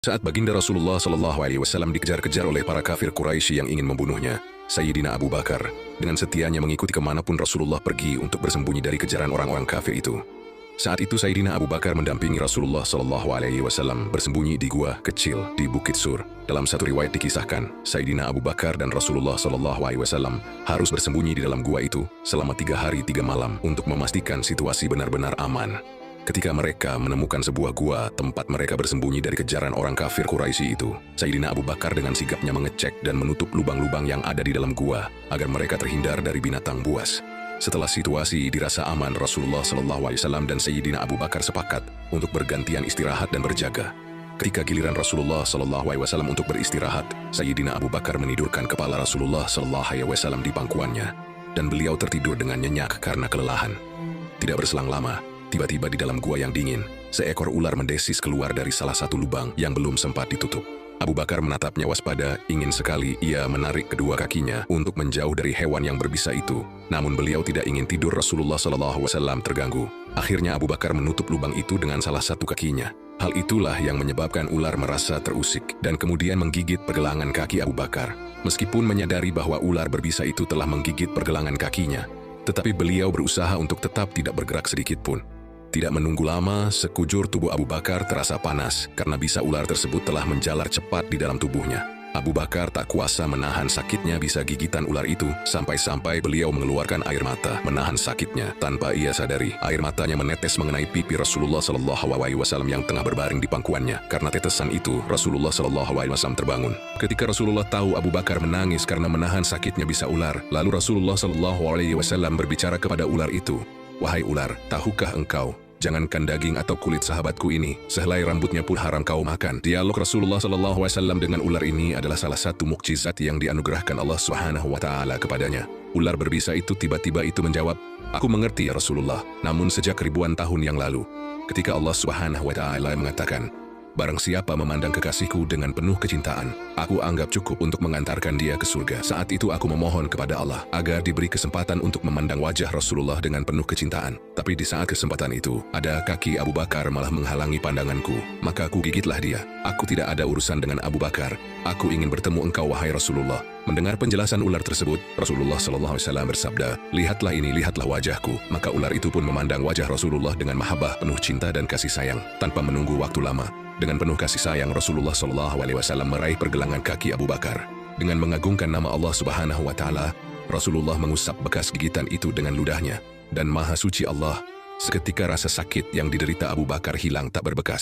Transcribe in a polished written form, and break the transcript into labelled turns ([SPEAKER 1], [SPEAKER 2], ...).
[SPEAKER 1] Saat baginda Rasulullah SAW dikejar-kejar oleh para kafir Quraisy yang ingin membunuhnya, Sayyidina Abu Bakar dengan setianya mengikuti kemanapun Rasulullah pergi untuk bersembunyi dari kejaran orang-orang kafir itu. Saat itu Sayyidina Abu Bakar mendampingi Rasulullah SAW bersembunyi di gua kecil di Bukit Sur. Dalam satu riwayat dikisahkan, Sayyidina Abu Bakar dan Rasulullah SAW harus bersembunyi di dalam gua itu selama 3 hari 3 malam untuk memastikan situasi benar-benar aman. Ketika mereka menemukan sebuah gua tempat mereka bersembunyi dari kejaran orang kafir Quraisy itu, Sayyidina Abu Bakar dengan sigapnya mengecek dan menutup lubang-lubang yang ada di dalam gua agar mereka terhindar dari binatang buas. Setelah situasi dirasa aman, Rasulullah SAW dan Sayyidina Abu Bakar sepakat untuk bergantian istirahat dan berjaga. Ketika giliran Rasulullah SAW untuk beristirahat, Sayyidina Abu Bakar menidurkan kepala Rasulullah SAW di pangkuannya, dan beliau tertidur dengan nyenyak karena kelelahan. Tidak berselang lama, tiba-tiba di dalam gua yang dingin, seekor ular mendesis keluar dari salah satu lubang yang belum sempat ditutup. Abu Bakar menatapnya waspada, ingin sekali ia menarik kedua kakinya untuk menjauh dari hewan yang berbisa itu. Namun beliau tidak ingin tidur Rasulullah SAW terganggu. Akhirnya Abu Bakar menutup lubang itu dengan salah satu kakinya. Hal itulah yang menyebabkan ular merasa terusik dan kemudian menggigit pergelangan kaki Abu Bakar. Meskipun menyadari bahwa ular berbisa itu telah menggigit pergelangan kakinya, tetapi beliau berusaha untuk tetap tidak bergerak sedikit pun. Tidak menunggu lama, sekujur tubuh Abu Bakar terasa panas karena bisa ular tersebut telah menjalar cepat di dalam tubuhnya. Abu Bakar tak kuasa menahan sakitnya bisa gigitan ular itu, sampai-sampai beliau mengeluarkan air mata menahan sakitnya. Tanpa ia sadari, air matanya menetes mengenai pipi Rasulullah SAW yang tengah berbaring di pangkuannya. Karena tetesan itu, Rasulullah SAW terbangun. Ketika Rasulullah tahu Abu Bakar menangis karena menahan sakitnya bisa ular, lalu Rasulullah SAW berbicara kepada ular itu, "Wahai ular, tahukah engkau, jangankan daging atau kulit sahabatku ini, sehelai rambutnya pun haram kau makan." Dialog Rasulullah SAW dengan ular ini adalah salah satu mukjizat yang dianugerahkan Allah SWT kepadanya. Ular berbisa itu tiba-tiba menjawab, "Aku mengerti ya Rasulullah, namun sejak ribuan tahun yang lalu, ketika Allah SWT mengatakan, 'Barang siapa memandang kekasihku dengan penuh kecintaan, aku anggap cukup untuk mengantarkan dia ke surga.' Saat itu aku memohon kepada Allah agar diberi kesempatan untuk memandang wajah Rasulullah dengan penuh kecintaan. Tapi di saat kesempatan itu, ada kaki Abu Bakar malah menghalangi pandanganku. Maka aku gigitlah dia. Aku tidak ada urusan dengan Abu Bakar. Aku ingin bertemu engkau wahai Rasulullah." Mendengar penjelasan ular tersebut, Rasulullah SAW bersabda, "Lihatlah ini, lihatlah wajahku." Maka ular itu pun memandang wajah Rasulullah dengan mahabbah penuh cinta dan kasih sayang. Tanpa menunggu waktu lama, dengan penuh kasih sayang Rasulullah SAW meraih pergelangan kaki Abu Bakar. Dengan mengagungkan nama Allah SWT, Rasulullah mengusap bekas gigitan itu dengan ludahnya. Dan Maha Suci Allah, seketika rasa sakit yang diderita Abu Bakar hilang tak berbekas.